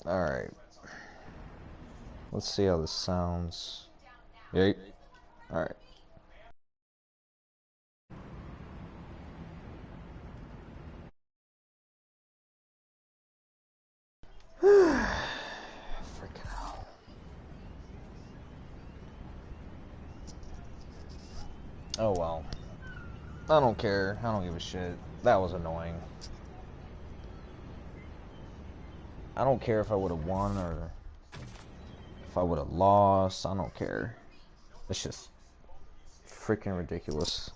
Alright. Let's see how this sounds. Yay. Alright. Freaking hell. Oh well. I don't care. I don't give a shit. That was annoying. I don't care if I would have won or if I would have lost. I don't care. It's just freaking ridiculous.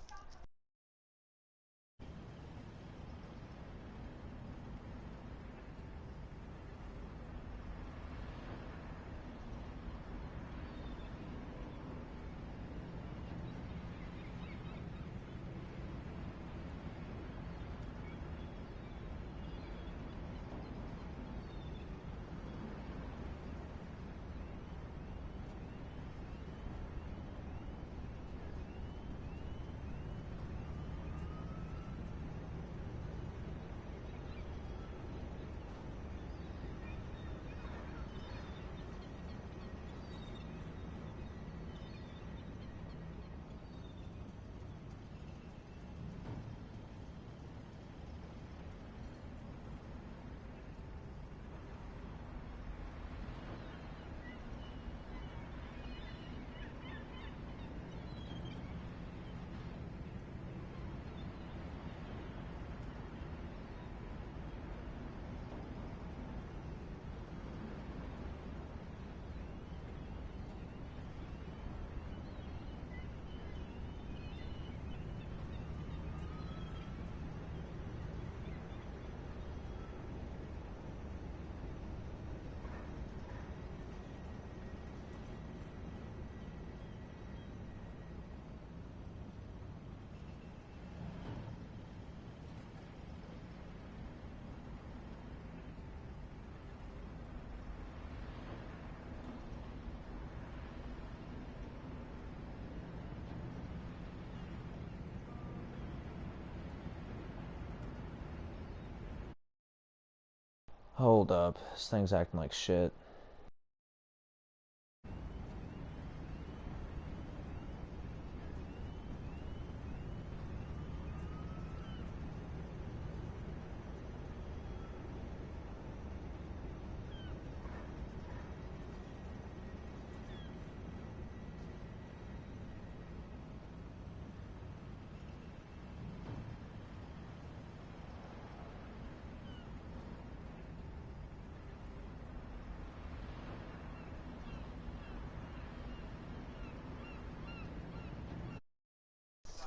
Hold up. This thing's acting like shit.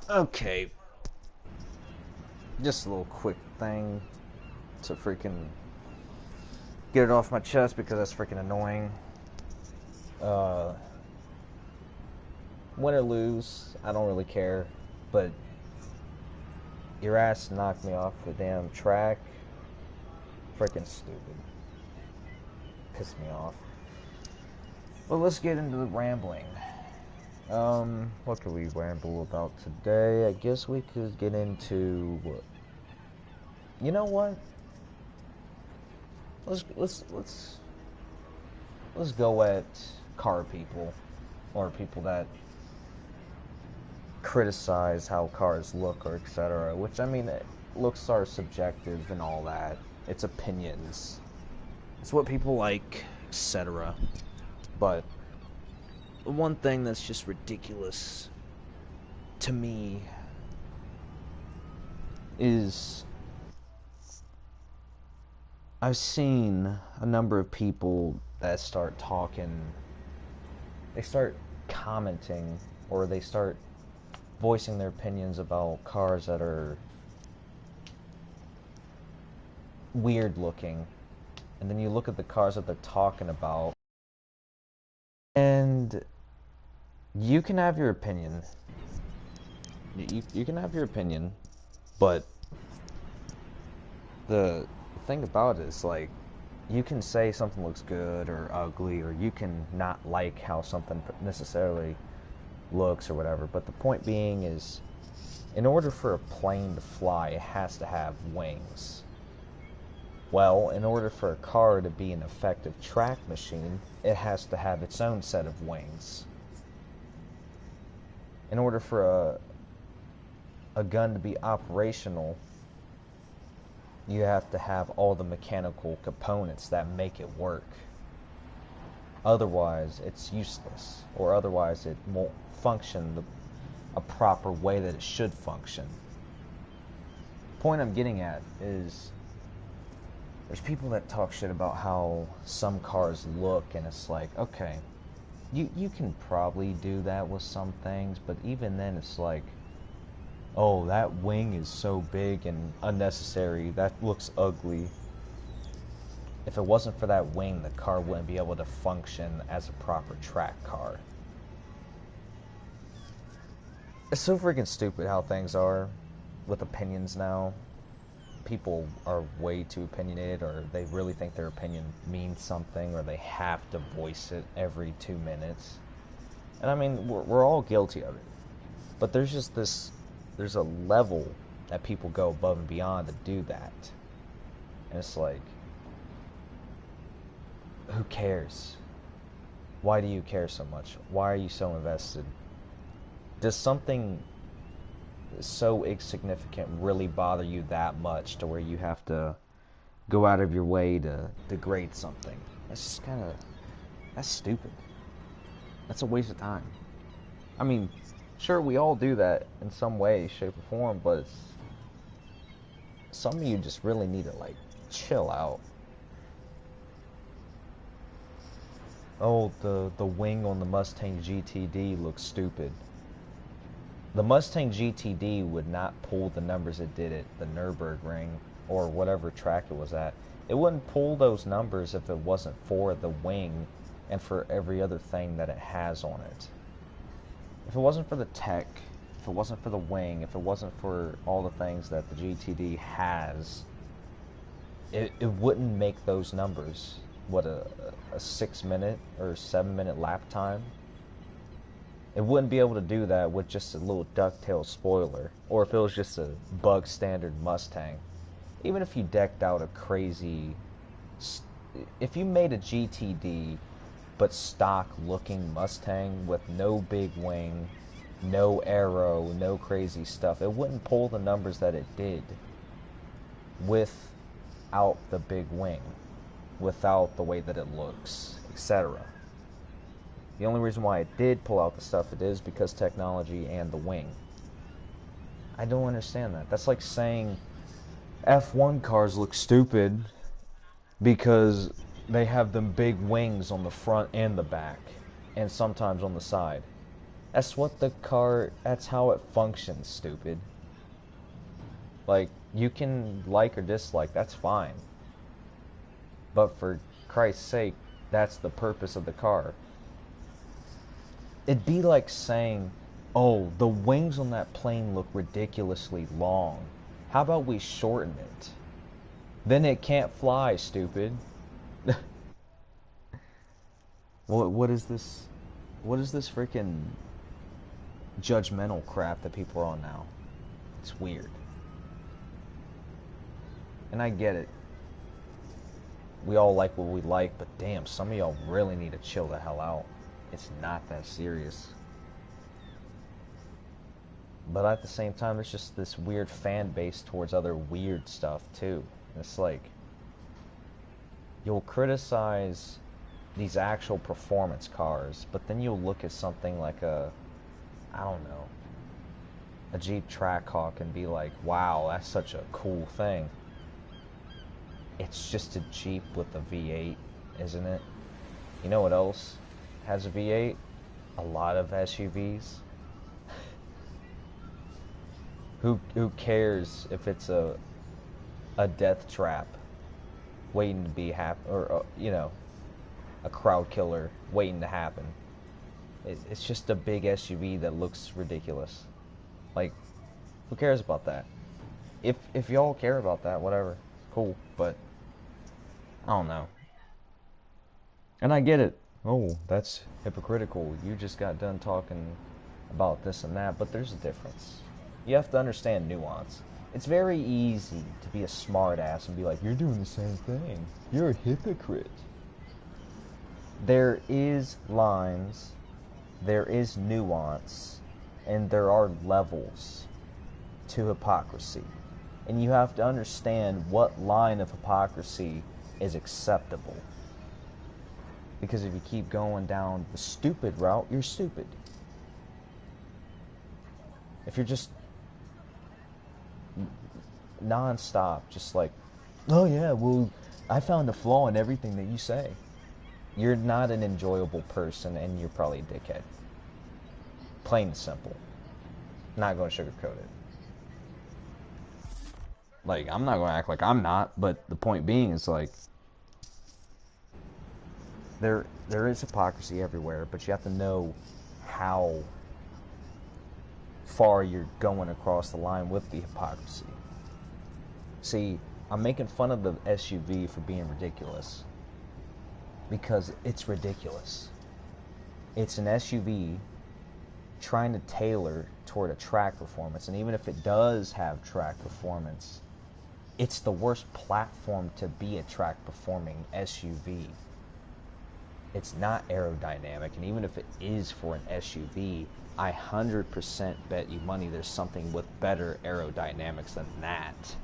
Okay. Just a little quick thing to freaking get it off my chest because that's freaking annoying. Win or lose, I don't really care, but your ass knocked me off the damn track. Freaking stupid. Pissed me off. But let's get into the rambling. What could we ramble about today? I guess we could get into what? You know what? Let's go at car people or people that criticize how cars look or etc. Which I mean, looks are subjective and all that. It's opinions. It's what people like, etc. But the one thing that's just ridiculous to me is I've seen a number of people that start talking, they start commenting, or they start voicing their opinions about cars that are weird looking. And then you look at the cars that they're talking about, and you can have your opinion. You can have your opinion, but the thing about it is, like, you can say something looks good or ugly, or you can not like how something necessarily looks or whatever, but the point being is, in order for a plane to fly, it has to have wings. Well, in order for a car to be an effective track machine, it has to have its own set of wings. In order for a gun to be operational, you have to have all the mechanical components that make it work. Otherwise, it's useless, or otherwise it won't function a proper way that it should function. The point I'm getting at is there's people that talk shit about how some cars look, and it's like, okay, you can probably do that with some things, but even then it's like, oh, that wing is so big and unnecessary, that looks ugly. If it wasn't for that wing, the car wouldn't be able to function as a proper track car. It's so freaking stupid how things are with opinions now. People are way too opinionated, or they really think their opinion means something, or they have to voice it every 2 minutes. And I mean, we're all guilty of it. But there's just there's a level that people go above and beyond to do that. And it's like, who cares? Why do you care so much? Why are you so invested? Does something so insignificant really bother you that much to where you have to go out of your way to degrade something? That's just that's stupid. That's a waste of time. I mean, sure, we all do that in some way, shape, or form, but some of you just really need to, like, chill out. Oh, the wing on the Mustang GTD looks stupid. The Mustang GTD would not pull the numbers it did at the Nürburgring or whatever track it was at. It wouldn't pull those numbers if it wasn't for the wing and for every other thing that it has on it. If it wasn't for the tech, if it wasn't for the wing, if it wasn't for all the things that the GTD has, it wouldn't make those numbers. What, a 6-minute or 7-minute lap time? It wouldn't be able to do that with just a little ducktail spoiler, or if it was just a bug standard Mustang. Even if you decked out a crazy, if you made a GTD but stock looking Mustang with no big wing, no aero, no crazy stuff, it wouldn't pull the numbers that it did without the big wing, without the way that it looks, etc. The only reason why it did pull out the stuff it is because technology and the wing. I don't understand that. That's like saying F1 cars look stupid because they have them big wings on the front and the back, and sometimes on the side. That's what that's how it functions, stupid. Like, you can like or dislike, that's fine. But for Christ's sake, that's the purpose of the car. It'd be like saying, oh, the wings on that plane look ridiculously long. How about we shorten it? Then it can't fly, stupid. What is this? What is this freaking judgmental crap that people are on now? It's weird. And I get it. We all like what we like, but damn, some of y'all really need to chill the hell out. It's not that serious. But at the same time, there's just this weird fan base towards other weird stuff too. It's like, you'll criticize these actual performance cars, but then you'll look at something like a Jeep Trackhawk and be like, wow, that's such a cool thing. It's just a Jeep with a V8, isn't it? You know what else has a V8? A lot of SUVs. Who cares if it's a death trap waiting to be or a crowd killer waiting to happen? It's just a big SUV that looks ridiculous. Like, who cares about that? If y'all care about that, whatever, cool. But I don't know. And I get it. Oh, that's hypocritical. You just got done talking about this and that, but there's a difference. You have to understand nuance. It's very easy to be a smartass and be like, you're doing the same thing. You're a hypocrite. There is lines, there is nuance, and there are levels to hypocrisy. And you have to understand what line of hypocrisy is acceptable. Because if you keep going down the stupid route, you're stupid. If you're just non-stop, just like, oh yeah, well, I found a flaw in everything that you say, you're not an enjoyable person, and you're probably a dickhead. Plain and simple. Not going to sugarcoat it. Like, I'm not going to act like I'm not, but the point being is, like, there is hypocrisy everywhere, but you have to know how far you're going across the line with the hypocrisy. See, I'm making fun of the SUV for being ridiculous because it's ridiculous. It's an SUV trying to tailor toward a track performance, and even if it does have track performance, it's the worst platform to be a track performing SUV. It's not aerodynamic, and even if it is for an SUV, I 100% bet you money there's something with better aerodynamics than that.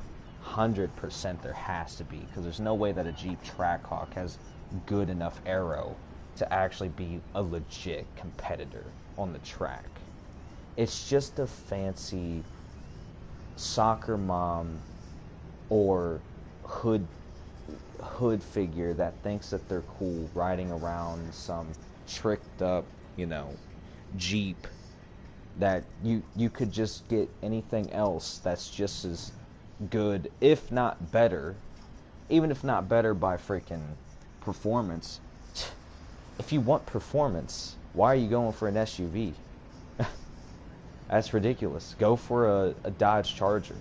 100% there has to be, because there's no way that a Jeep Trackhawk has good enough aero to actually be a legit competitor on the track. It's just a fancy soccer mom or hood figure that thinks that they're cool riding around some tricked up, Jeep that you could just get anything else that's just as good, if not better, even if not better by freaking performance. If you want performance, why are you going for an SUV? That's ridiculous. Go for a Dodge Charger.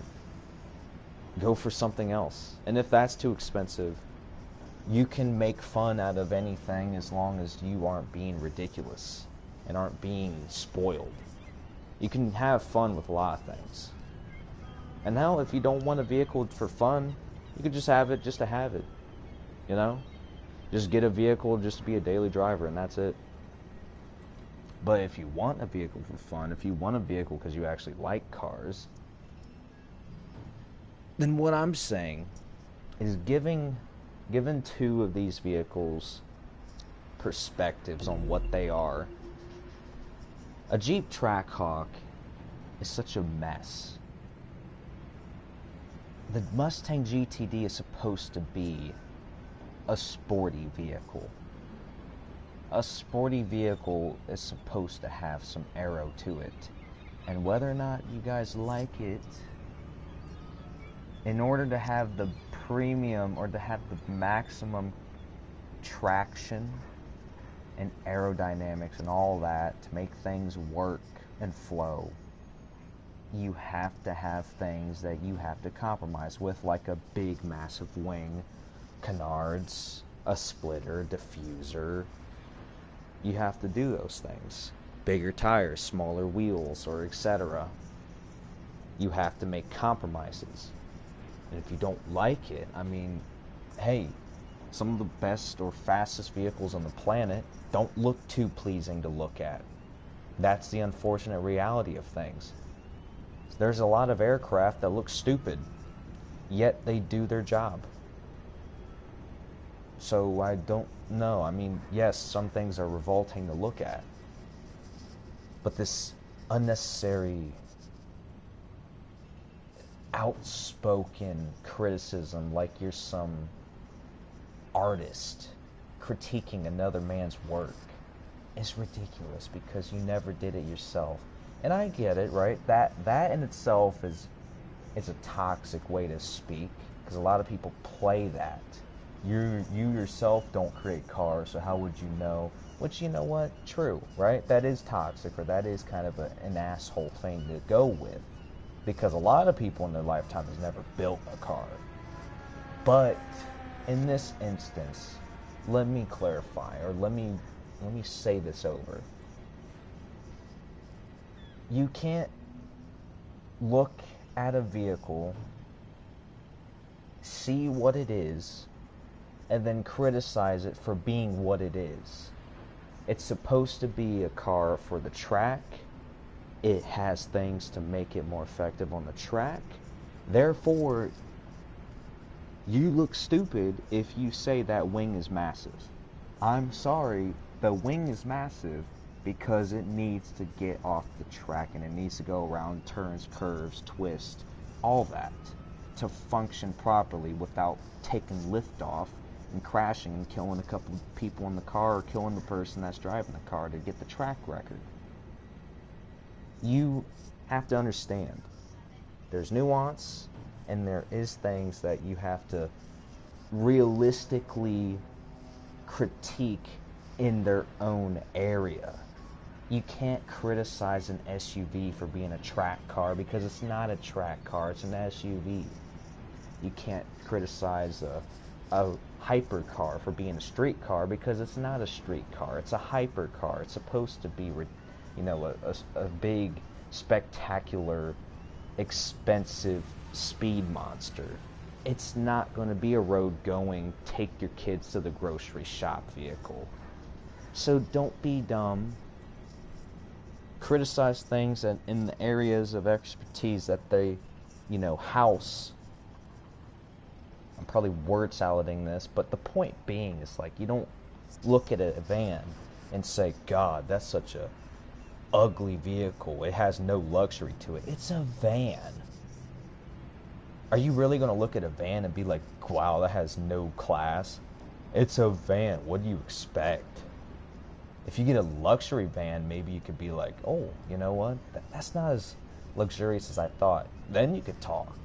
Go for something else. And if that's too expensive, you can make fun out of anything as long as you aren't being ridiculous and aren't being spoiled. You can have fun with a lot of things. And now, if you don't want a vehicle for fun, you could just have it just to have it. Just get a vehicle just to be a daily driver, and that's it. But if you want a vehicle for fun, if you want a vehicle because you actually like cars, then what I'm saying is given two of these vehicles perspectives on what they are. A Jeep Trackhawk is such a mess. The Mustang GTD is supposed to be a sporty vehicle. A sporty vehicle is supposed to have some aero to it. And whether or not you guys like it, in order to have the premium or to have the maximum traction and aerodynamics and all that to make things work and flow, you have to have things that you have to compromise with, like a big massive wing, canards, a splitter, diffuser. You have to do those things. Bigger tires, smaller wheels, or etc. You have to make compromises. And if you don't like it, hey, some of the best or fastest vehicles on the planet don't look too pleasing to look at. That's the unfortunate reality of things. There's a lot of aircraft that look stupid, yet they do their job. So I don't know. Yes, some things are revolting to look at. But this unnecessary, outspoken criticism like you're some artist critiquing another man's work is ridiculous because you never did it yourself. And I get it, right? That in itself is a toxic way to speak, because a lot of people play that. You yourself don't create cars, so how would you know? Which, you know what? True, right? That is toxic, or that is kind of an asshole thing to go with, because a lot of people in their lifetime has never built a car. But in this instance, let me clarify, or let me say this over. You can't look at a vehicle, see what it is, and then criticize it for being what it is. It's supposed to be a car for the track. It has things to make it more effective on the track. Therefore, you look stupid if you say that wing is massive. I'm sorry, the wing is massive because it needs to get off the track and it needs to go around turns, curves, twists, all that to function properly without taking lift off and crashing and killing a couple of people in the car or killing the person that's driving the car to get the track record. You have to understand there's nuance and there is things that you have to realistically critique in their own area. You can't criticize an SUV for being a track car because it's not a track car, it's an SUV. You can't criticize a hypercar for being a street car because it's not a street car, it's a hypercar. It's supposed to be, a big, spectacular, expensive speed monster. It's not going to be a road-going, take your kids to the grocery shop vehicle. So don't be dumb. Criticize things in the areas of expertise that they, house. I'm probably word salading this, but the point being is like you don't look at a van and say, God, that's such a ugly vehicle. It has no luxury to it. It's a van. Are you really going to look at a van and be like, wow, that has no class? It's a van. What do you expect? If you get a luxury van, maybe you could be like, oh, you know what? That's not as luxurious as I thought. Then you could talk.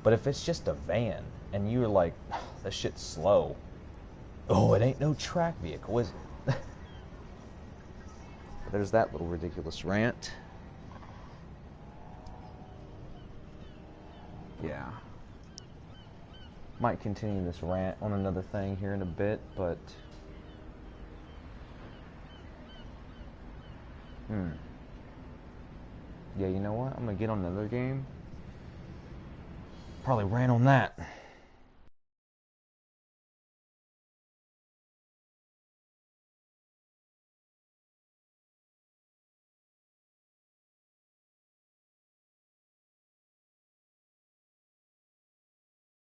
But if it's just a van and you're like, oh, this shit's slow. Oh, it ain't no track vehicle, is it? There's that little ridiculous rant. Yeah. Might continue this rant on another thing here in a bit, but yeah, you know what? I'm gonna get on another game. Probably rant on that.